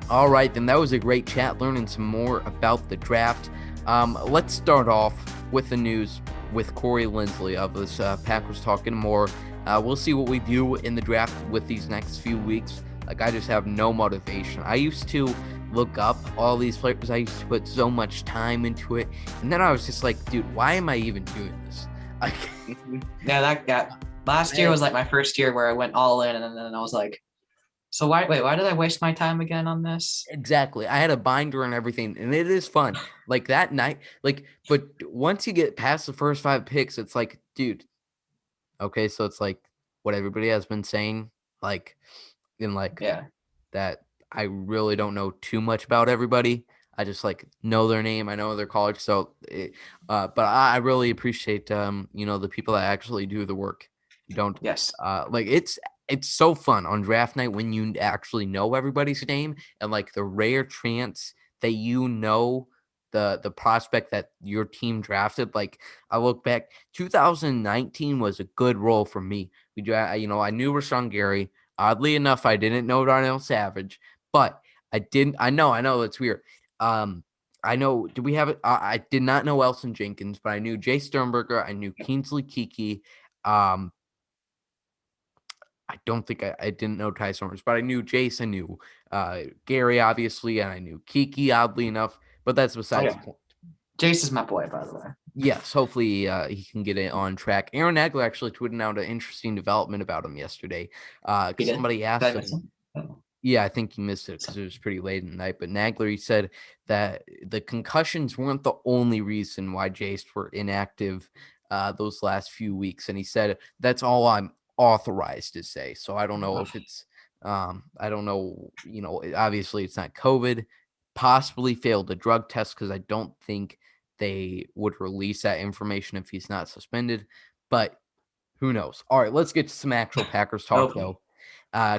All right, then that was a great chat, learning some more about the draft. Let's start off with the news with Corey Linsley of this Packers Talking More. We'll see what we do in the draft with these next few weeks. Like, I just have no motivation. I used to look up all these players. I used to put so much time into it. And then I was just like, dude, why am I even doing this? Yeah, last year was like my first year where I went all in, and then I was like, so why did I waste my time again on this? Exactly. I had a binder and everything, and it is fun. Like that night, but once you get past the first 5 picks, it's like, dude, okay, so it's like what everybody has been saying, like, in like Yeah. that I really don't know too much about everybody. I just like know their name, I know their college. But I really appreciate the people that actually do the work. You don't Yes. like it's so fun on draft night when you actually know everybody's name, and like the rare chance that the prospect that your team drafted. Like, I look back, 2019 was a good role for me. I knew Rashawn Gary. Oddly enough, I didn't know Darnell Savage, but I know it's weird. I know. Do we have it? I did not know Elson Jenkins, but I knew Jay Sternberger. I knew Kingsley Kiki. I don't think I didn't know Ty Summers, but I knew Jace. I knew Gary, obviously, and I knew Kiki, oddly enough. But that's Oh besides yeah. the point. Jace is my boy, by the way. Yes, hopefully he can get it on track. Aaron Nagler actually tweeted out an interesting development about him yesterday. He did. Somebody Did asked I miss him. him? Oh. Yeah, I think he missed it because it was pretty late in the night. But Nagler, he said that the concussions weren't the only reason why Jace were inactive those last few weeks. And he said, that's all I'm authorized to say. So I don't know if it's, I don't know, obviously it's not COVID, possibly failed a drug test because I don't think they would release that information if he's not suspended. But who knows? All right, let's get to some actual Packers talk, Okay. though.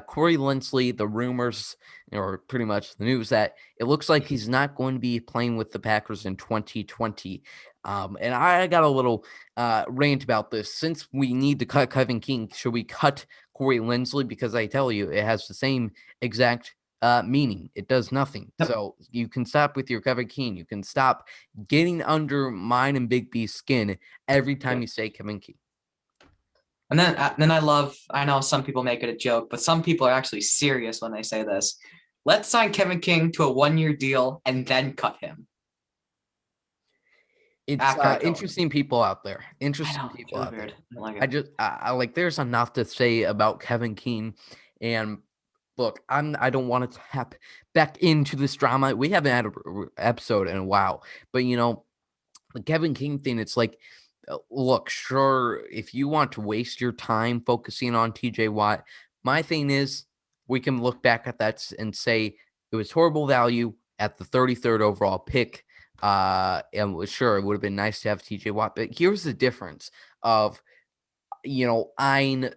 Corey Linsley, the rumors, or pretty much the news, that it looks like he's not going to be playing with the Packers in 2020. And I got a little rant about this. Since we need to cut Kevin King, should we cut Corey Linsley? Because I tell you, it has the same exact meaning. It does nothing. Yep. So you can stop with your Kevin King. You can stop getting under mine and Big B's skin every time you say Kevin King. And then I know some people make it a joke, but some people are actually serious when they say this. Let's sign Kevin King to a 1-year deal and then cut him. It's interesting people out there. Interesting people really out weird. there. I like it. I like, there's enough to say about Kevin King. And look, I don't want to tap back into this drama. We haven't had an episode in a while, but the Kevin King thing, it's like, look, sure, if you want to waste your time focusing on TJ Watt, my thing is we can look back at that and say it was horrible value at the 33rd overall pick. And sure, it would have been nice to have TJ Watt, but here's the difference of, eyeing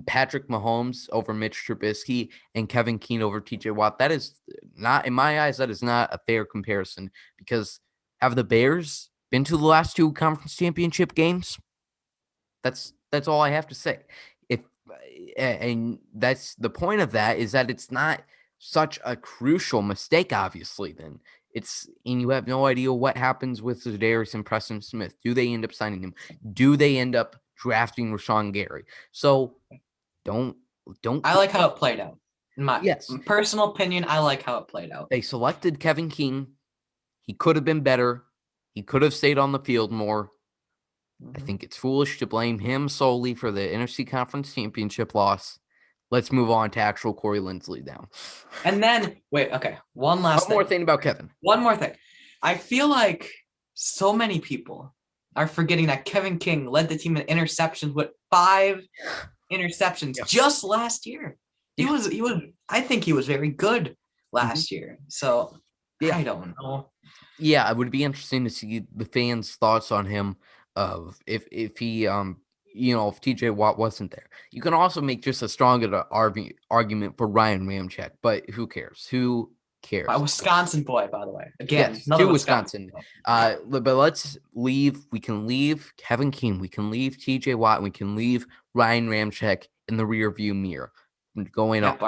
Patrick Mahomes over Mitch Trubisky and Kevin King over TJ Watt. That is not, in my eyes, that is not a fair comparison, because have the Bears been to the last 2 conference championship games? That's all I have to say. And that's the point of that, is that it's not such a crucial mistake, obviously, then. And you have no idea what happens with Za'Darius and Preston Smith. Do they end up signing him? Do they end up drafting Rashawn Gary? So don't. I like how it played out. In my Yes, personal opinion, I like how it played out. they selected Kevin King. He could have been better. He could have stayed on the field more. I think it's foolish to blame him solely for the NFC Conference Championship loss. Let's move on to actual Corey Linsley now. And then, wait, okay, one more thing about Kevin. One more thing. I feel like so many people are forgetting that Kevin King led the team in interceptions with 5 interceptions just last year. He was. I think he was very good last year. So I don't know. Yeah, it would be interesting to see the fans' thoughts on him. Of if he if TJ Watt wasn't there. You can also make just a stronger argument for Ryan Ramczyk, but who cares? Who cares? A Wisconsin boy, by the way. Again, yes, to Wisconsin. But let's leave. We can leave Kevin King. We can leave TJ Watt. We can leave Ryan Ramczyk in the rear view mirror. Going up.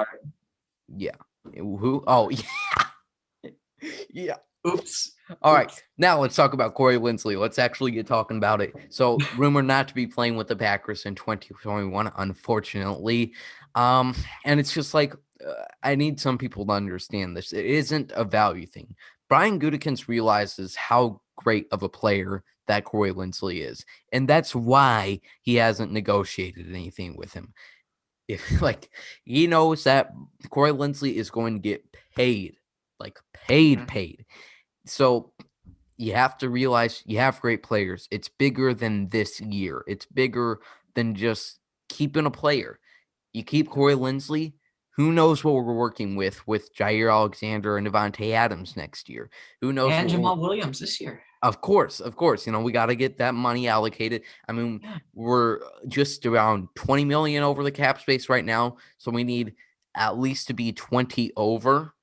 Yeah. Who? Oh, yeah. Yeah. Oops. All right, Oops. now let's talk about Corey Linsley. Let's actually get talking about it. So, rumored not to be playing with the Packers in 2021, unfortunately. And it's just like, I need some people to understand this. It isn't a value thing. Brian Gutekunst realizes how great of a player that Corey Linsley is, and that's why he hasn't negotiated anything with him. If like he knows that Corey Linsley is going to get paid, like paid. So you have to realize you have great players. It's bigger than this year. It's bigger than just keeping a player. You keep Corey Linsley. Who knows what we're working with Jair Alexander and Devontae Adams next year? Who knows And what we're, Jamal Williams this year. of course. You know, we got to get that money allocated. I mean, Yeah. we're just around 20 million over the cap space right now. So we need at least to be 20 over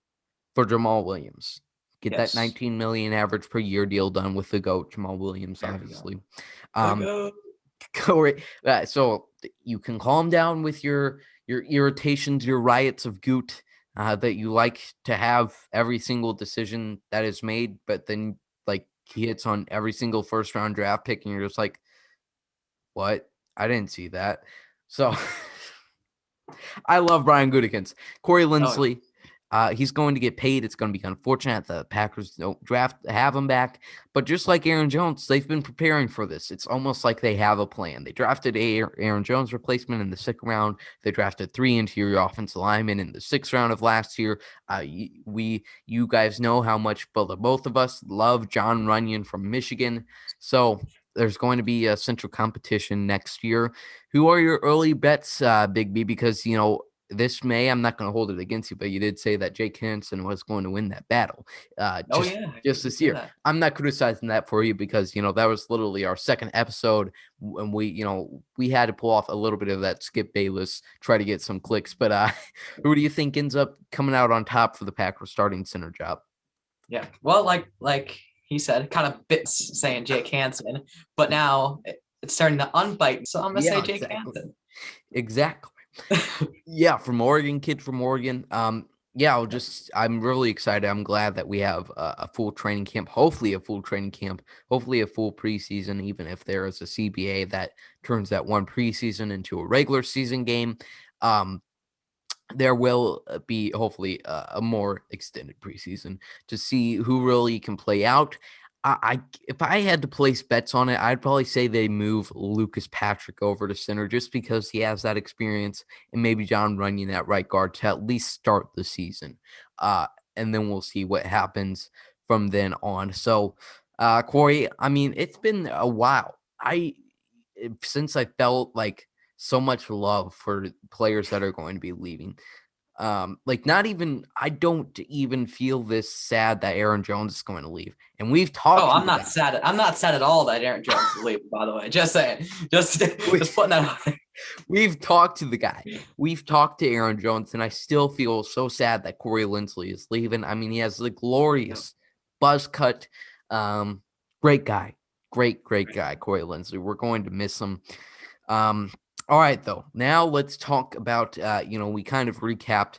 for Jamal Williams. Get that Yes. 19 million average per year deal done with the GOAT, Jamal Williams, There we go. obviously. The Um, goat. Corey, so you can calm down with your irritations, your riots of goot that you like to have every single decision that is made, but then like he hits on every single first round draft pick, and you're just like, what? I didn't see that. So I love Brian Gutekunst. Corey Oh, Linsley, he's going to get paid. It's going to be unfortunate the Packers don't have him back. But just like Aaron Jones, they've been preparing for this. It's almost like they have a plan. They drafted Aaron Jones replacement in the 2nd round. They drafted 3 interior offensive linemen in the 6th round of last year. You guys know how much both of us love John Runyon from Michigan. So there's going to be a central competition next year. Who are your early bets, Big B? Because, you know, this May, I'm not going to hold it against you, but you did say that Jake Hansen was going to win that battle oh yeah. I just did this say year. that. I'm not criticizing that for you because, you know, that was literally our 2nd episode when we had to pull off a little bit of that Skip Bayless, try to get some clicks. But who do you think ends up coming out on top for the Packers starting center job? Yeah. Well, like he said, kind of bits saying Jake Hansen, but now it's starting to unbite. So I'm gonna say Yeah, Jake exactly. Hansen. Exactly. Yeah, from Oregon, kid from Oregon. Yeah, I'm really excited. I'm glad that we have a full training camp, hopefully a full training camp, hopefully a full preseason, even if there is a CBA that turns that one preseason into a regular season game. Um, there will be hopefully a more extended preseason to see who really can play out. If I had to place bets on it, I'd probably say they move Lucas Patrick over to center just because he has that experience, and maybe John Runyon at right guard to at least start the season. And then we'll see what happens from then on. So, Corey, I mean, it's been a while. Since I felt like so much love for players that are going to be leaving. Like not even I don't even feel this sad that Aaron Jones is going to leave. And we've Oh, talked to I'm the not guy. sad. I'm not sad at all that Aaron Jones is leaving. By the way, just saying, just putting that out there. We've talked to the guy. We've talked to Aaron Jones, and I still feel so sad that Corey Linsley is leaving. I mean, he has the glorious buzz cut. Um, great guy. Great guy, Corey Linsley. We're going to miss him. All right, though. Now let's talk about we kind of recapped.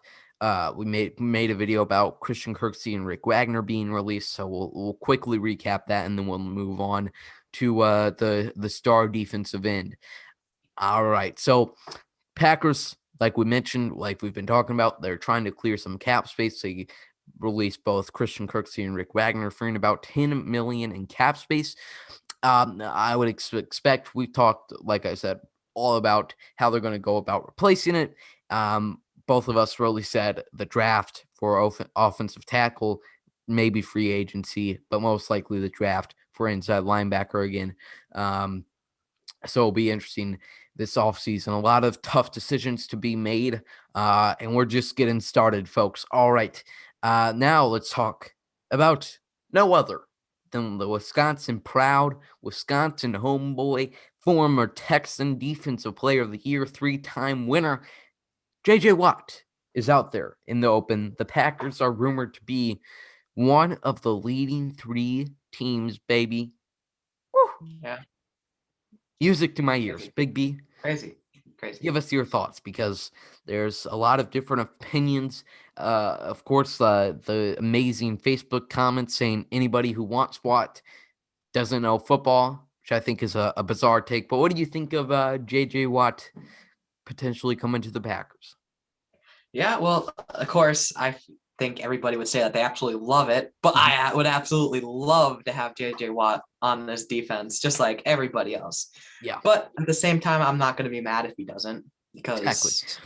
We made a video about Christian Kirksey and Rick Wagner being released, so we'll quickly recap that, and then we'll move on to the star defensive end. All right, so Packers, like we mentioned, like we've been talking about, they're trying to clear some cap space. So you release both Christian Kirksey and Rick Wagner, freeing about $10 million in cap space. I would expect, we've talked, like I said, all about how they're going to go about replacing it. Both of us really said the draft for offensive tackle, maybe free agency, but most likely the draft for inside linebacker again. So it'll be interesting this offseason. A lot of tough decisions to be made, and we're just getting started, folks. All right. Now let's talk about no other than the Wisconsin proud, Wisconsin homeboy, former Texan Defensive Player of the Year, 3-time winner. J.J. Watt is out there in the open. The Packers are rumored to be one of the leading 3 teams, baby. Woo. Yeah, Music to my ears. crazy, Big B. crazy. Crazy. Give us your thoughts, because there's a lot of different opinions. Of course, the amazing Facebook comments saying anybody who wants Watt doesn't know football, which I think is a bizarre take. But what do you think of J.J. Watt potentially coming to the Packers? Yeah, well, of course, I think everybody would say that they absolutely love it, but I would absolutely love to have J.J. Watt on this defense, just like everybody else. Yeah, But at the same time, I'm not going to be mad if he doesn't, exactly. because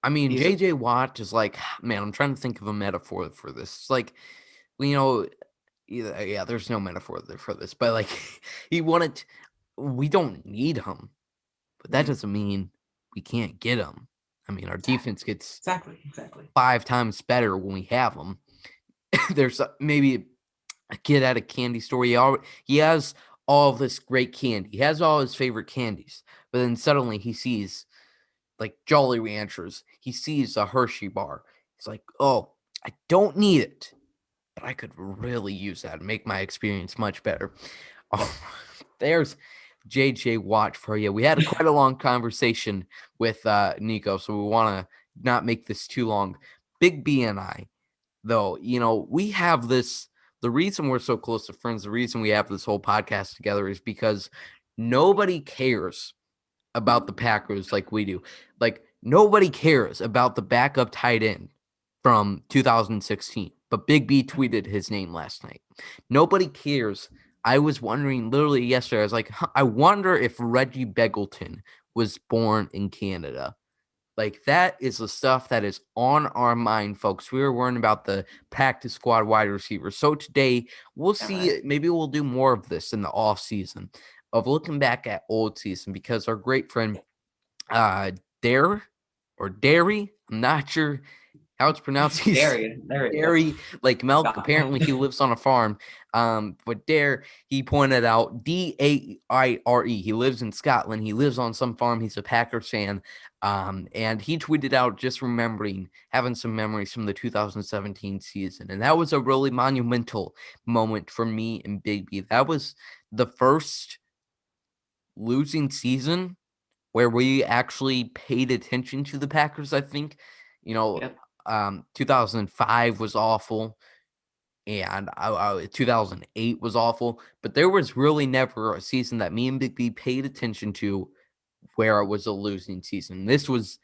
I mean, he's a J.J. Watt is like, man, I'm trying to think of a metaphor for this. It's like, you know, yeah, there's no metaphor there for this, but like, we don't need him, but that doesn't mean we can't get him. I mean, our defense gets exactly. 5 times better when we have him. There's maybe a kid at a candy store. He has all this great candy. He has all his favorite candies, but then suddenly he sees like Jolly Ranchers. He sees a Hershey bar. He's like, oh, I don't need it, but I could really use that and make my experience much better. Oh, there's JJ Watt for you. We had quite a long conversation with Nico, so we want to not make this too long. Big B and I, though, we have this. The reason we're so close to friends, the reason we have this whole podcast together is because nobody cares about the Packers like we do. Like, nobody cares about the backup tight end from 2016, but Big B tweeted his name last night. Nobody cares. I was wondering literally yesterday, I was like, I wonder if Reggie Begelton was born in Canada. Like, that is the stuff that is on our mind, folks. We were worrying about the practice squad wide receiver. So today, we'll see. Maybe we'll do more of this in the off season, of looking back at old season, because our great friend Dare or Derry, I'm not sure how it's pronounced. He's Derry, like milk. Apparently, he lives on a farm. But Dare, he pointed out Daire. He lives in Scotland. He lives on some farm. He's a Packers fan. And he tweeted out just having some memories from the 2017 season. And that was a really monumental moment for me and Big B. That was the first losing season where we actually paid attention to the Packers, I think. 2005 was awful, and 2008 was awful, but there was really never a season that me and Big B paid attention to where it was a losing season. This was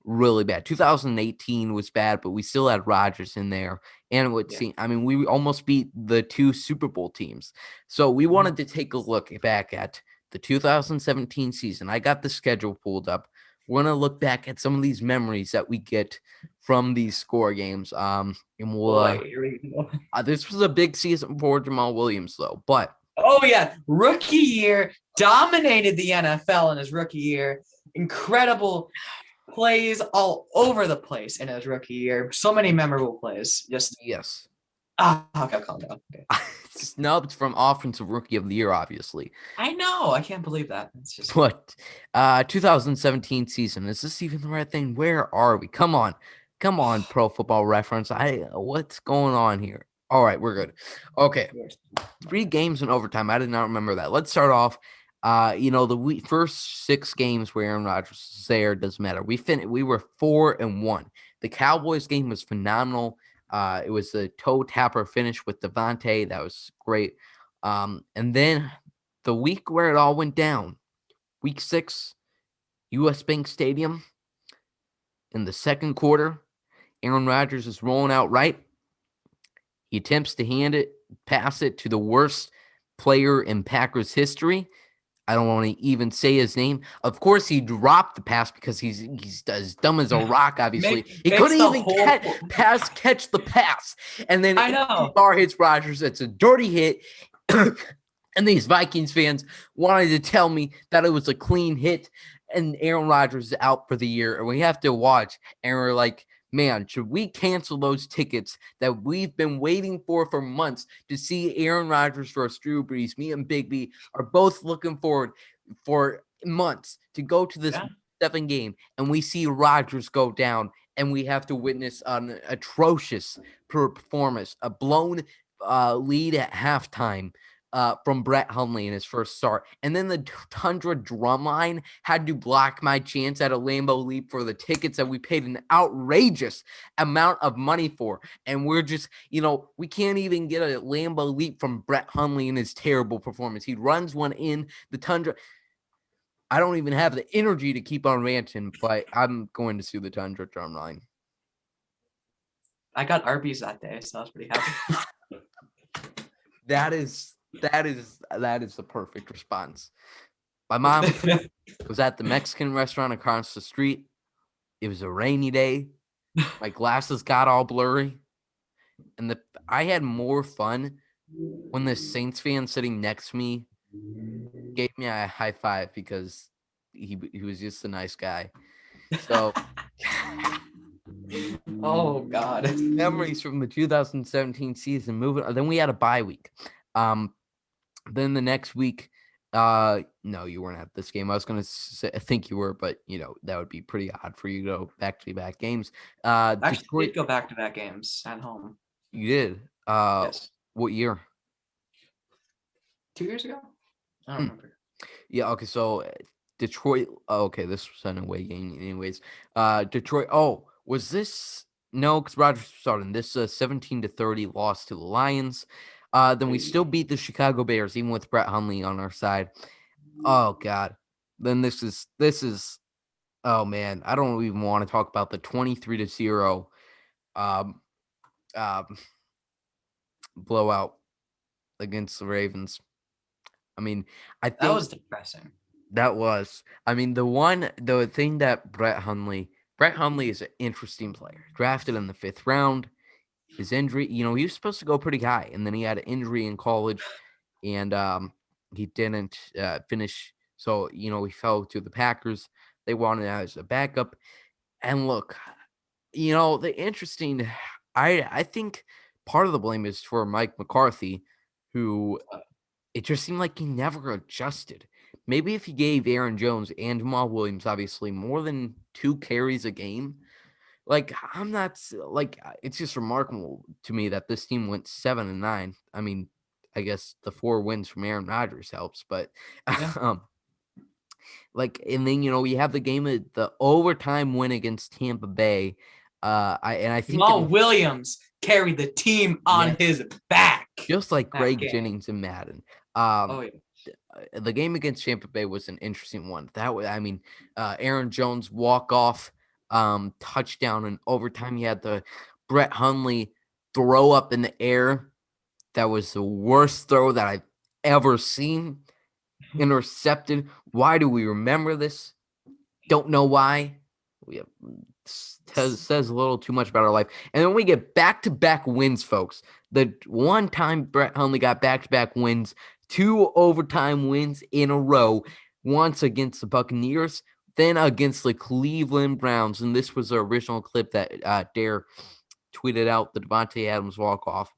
really bad. 2018 was bad, but we still had Rodgers in there, and it would seem, I mean, we almost beat the 2 Super Bowl teams. So we wanted to take a look back at the 2017 season. I got the schedule pulled up. We're going to look back at some of these memories that we get from these score games. And we'll, this was a big season for Jamal Williams, though. But oh yeah, rookie year, dominated the NFL in his rookie year. Incredible plays all over the place in his rookie year. So many memorable plays. Just yes. Okay, calm down. Okay. Snubbed from Offensive Rookie of the Year, obviously. I know. I can't believe that. It's just what 2017 season. Is this even the right thing? Where are we? Come on, Pro Football Reference. What's going on here? All right, we're good. Okay, 3 games in overtime. I did not remember that. Let's start off. The first 6 games where Aaron Rodgers was there, doesn't matter. We were 4-1. The Cowboys game was phenomenal. It was a toe tapper finish with Devontae. That was great. And then the week where it all went down, week 6, U.S. Bank Stadium, in the second quarter, Aaron Rodgers is rolling out right. He attempts to pass it to the worst player in Packers history. I don't want to even say his name. Of course, he dropped the pass because he's as dumb as a rock, obviously. He couldn't even catch the pass. And then Bar hits Rodgers. It's a dirty hit. And these Vikings fans wanted to tell me that it was a clean hit and Aaron Rodgers is out for the year. And we have to watch. And we're like, man, should we cancel those tickets that we've been waiting for months to see Aaron Rodgers versus Drew Brees? Me and Big B are both looking forward for months to go to this 7 game. And we see Rodgers go down. And we have to witness an atrocious performance, a blown lead at halftime. from Brett Hundley in his first start. And then the Tundra Drumline had to block my chance at a Lambeau Leap for the tickets that we paid an outrageous amount of money for. And we're just, we can't even get a Lambeau Leap from Brett Hundley in his terrible performance. He runs one in the Tundra. I don't even have the energy to keep on ranting, but I'm going to sue the Tundra Drumline. I got Arby's that day, so I was pretty happy. That is the perfect response. My mom was at the Mexican restaurant across the street. It was a rainy day. My glasses got all blurry. And I had more fun when the Saints fan sitting next to me gave me a high five because he was just a nice guy. So oh God. Memories from the 2017 season. Then we had a bye week. Then the next week, no, you weren't at this game. I was gonna say, I think you were, but that would be pretty odd for you to go back-to-back games. Actually, Detroit, did go back-to-back games at home. You did. Yes. What year? 2 years ago. I don't remember. Yeah. Okay. So Detroit. Okay, this was an away game, anyways. Detroit. Oh, was this? No, because Rodgers started this 17-30 loss to the Lions. Then we still beat the Chicago Bears, even with Brett Hundley on our side. Oh God. Then this is. Oh man, I don't even want to talk about the 23-0 blowout against the Ravens. I mean, I think that was depressing. That was. I mean, the thing that Brett Hundley is an interesting player. Drafted in the 5th round. His injury, he was supposed to go pretty high, and then he had an injury in college, and he didn't finish. So, he fell to the Packers. They wanted him as a backup. And look, the interesting, I think part of the blame is for Mike McCarthy, who it just seemed like he never adjusted. Maybe if he gave Aaron Jones and Jamal Williams, obviously, more than 2 carries a game, I'm not it's just remarkable to me that this team went 7-9. I mean, I guess the 4 wins from Aaron Rodgers helps, but Yeah. and then you have the game of the overtime win against Tampa Bay. I think Jamal Williams carried the team on his back, just like Greg Jennings and Madden. Yeah. The game against Tampa Bay was an interesting one. Aaron Jones walk-off touchdown in overtime. You had the Brett Hundley throw up in the air. That was the worst throw that I've ever seen. Intercepted. Why do we remember this? Don't know why. Says a little too much about our life. And then we get back-to-back wins, folks. The one time Brett Hundley got back-to-back wins, 2 overtime wins in a row, once against the Buccaneers, then against the Cleveland Browns. And this was the original clip that Dare tweeted out, the Devontae Adams walk-off.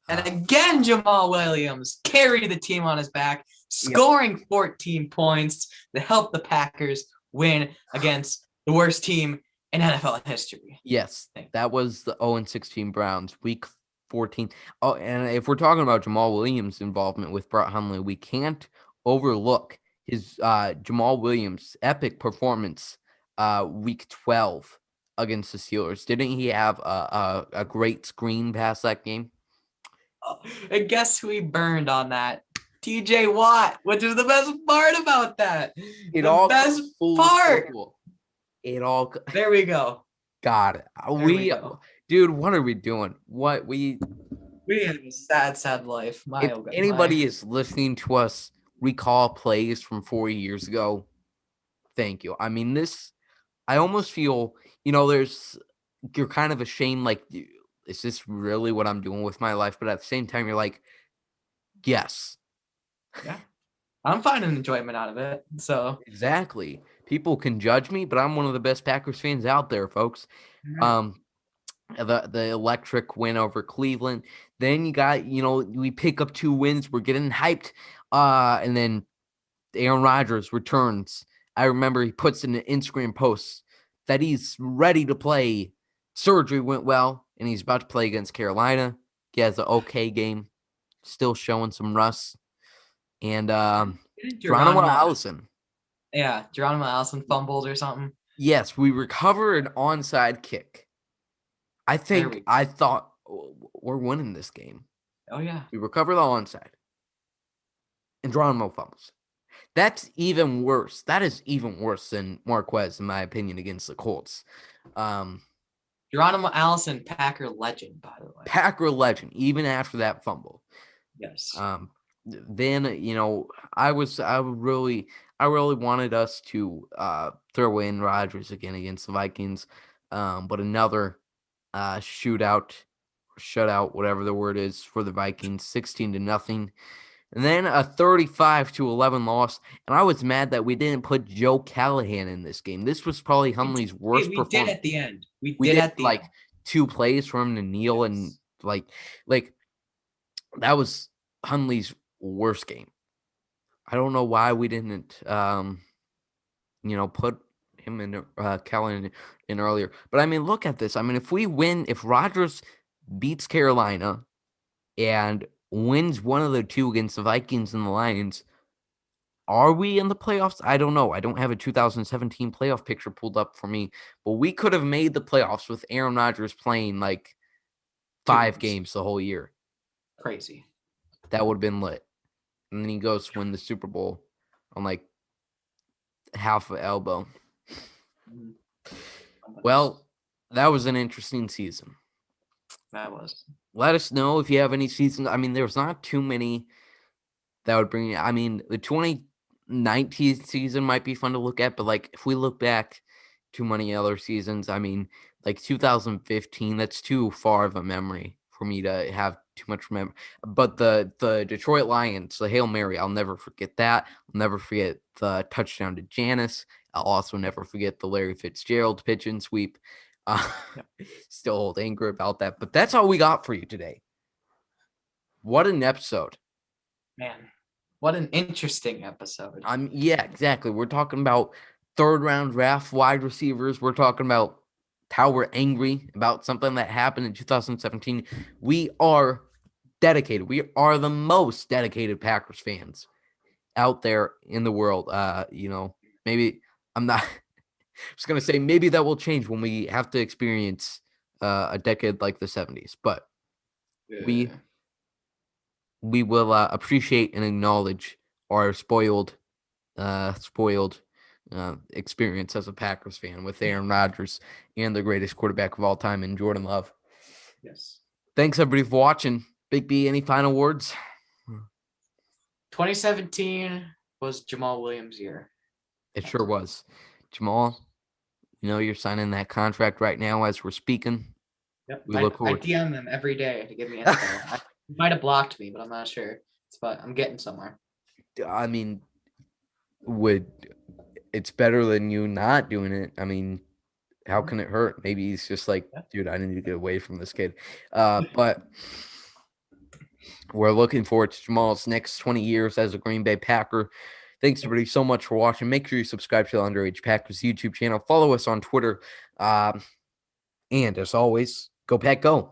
And again, Jamal Williams carried the team on his back, scoring 14 points to help the Packers win against the worst team in NFL history. Yes, that was the 0-16 Browns, week 14. Oh, and if we're talking about Jamal Williams' involvement with Brett Hundley, we can't overlook his Jamal Williams' epic performance week 12 against the Steelers. Didn't he have a great screen pass that game? And guess who he burned on that? TJ Watt, which is the best part about that. There we go. God, dude, what are we doing? We have a sad life. If anybody is listening to us recall plays from 4 years ago, thank you. I mean, I almost feel, you're kind of ashamed, is this really what I'm doing with my life? But at the same time, you're like, yes. Yeah. I'm finding enjoyment out of it. So exactly. People can judge me, but I'm one of the best Packers fans out there, folks. Mm-hmm. The electric win over Cleveland. Then you got, we pick up 2 wins. We're getting hyped. And then Aaron Rodgers returns. I remember he puts in an Instagram post that he's ready to play. Surgery went well, and he's about to play against Carolina. He has an okay game, still showing some rust. and Didn't Geronimo Allison. Yeah, Geronimo Allison fumbled or something. Yes, we recover an onside kick. I thought we're winning this game. Oh yeah. We recover the onside. And Geronimo fumbles. That's even worse. That is even worse than Marquez, in my opinion, against the Colts. Geronimo Allison, Packer legend, by the way. Packer legend, even after that fumble. Yes. Then I really wanted us to throw in Rodgers again against the Vikings, but another shutout, whatever the word is for the Vikings, 16-0. And then a 35-11 loss. And I was mad that we didn't put Joe Callahan in this game. This was probably Hundley's worst performance. We did at the end. We did at the like end. 2 plays for him to kneel, and like that was Hundley's worst game. I don't know why we didn't put him in Callahan in earlier. But I mean, look at this. I mean, if Rodgers beats Carolina and wins one of the two against the Vikings and the Lions, are we in the playoffs? I don't know. I don't have a 2017 playoff picture pulled up for me, but we could have made the playoffs with Aaron Rodgers playing like 5 games the whole year. Crazy. That would have been lit. And then he goes to win the Super Bowl on like half an elbow. Well, that was an interesting season. That was. Let us know if you have any seasons. I mean, there's not too many that would bring you. I mean, the 2019 season might be fun to look at, but like if we look back to many other seasons, I mean, like 2015, that's too far of a memory for me to have too much memory. But the Detroit Lions, the Hail Mary, I'll never forget that. I'll never forget the touchdown to Janis. I'll also never forget the Larry Fitzgerald pitch and sweep. Still hold anger about that, but that's all we got for you today. What an episode. Man, what an interesting episode. Yeah, exactly. We're talking about 3rd-round draft wide receivers. We're talking about how we're angry about something that happened in 2017. We are dedicated. We are the most dedicated Packers fans out there in the world. Maybe I'm not I was going to say maybe that will change when we have to experience a decade like the 70s, but we will appreciate and acknowledge our spoiled experience as a Packers fan with Aaron Rodgers and the greatest quarterback of all time in Jordan Love. Yes. Thanks everybody for watching. Big B, any final words? 2017 was Jamal Williams' year. It sure was. Jamal, you're signing that contract right now as we're speaking. Yep. We look forward. I DM them every day to give me info. He might have blocked me, but I'm not sure. But I'm getting somewhere. I mean, it's better than you not doing it. I mean, how can it hurt? Maybe he's just like, dude, I need to get away from this kid. But we're looking forward to Jamal's next 20 years as a Green Bay Packer. Thanks, everybody, so much for watching. Make sure you subscribe to the Underage Packers YouTube channel. Follow us on Twitter. And as always, go Pack Go.